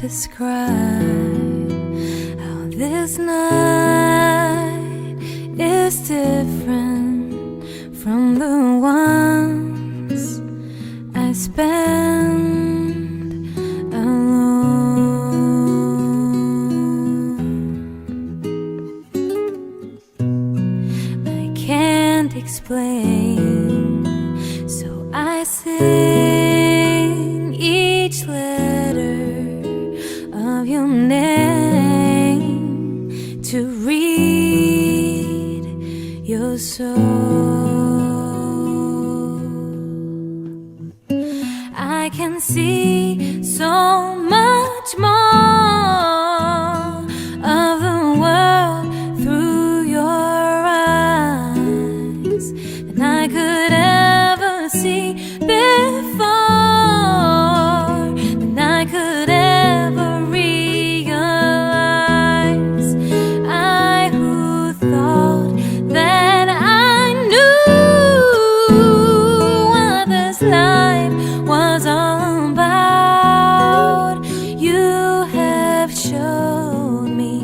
describe how this night is different from the ones I spend alone. I can't explain, so I sing each letter of your name to read your soul. I can see so much more of the world through your eyes than I could ever see before, than I could ever realize. I who thought that I knew what this life was all about, you have showed me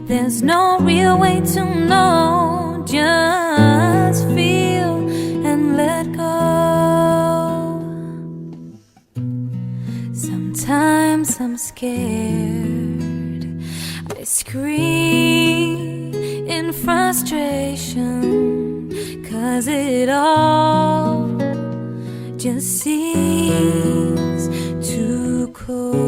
there's no real way to know. Just feel and let go. Sometimes I'm scared, I scream in frustration, 'cause it all just seems too cold.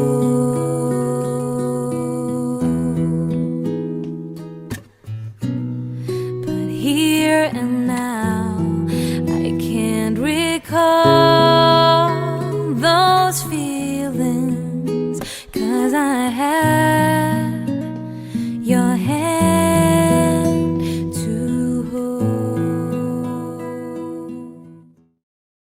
But here and now I can't recall those feelings, 'cause I have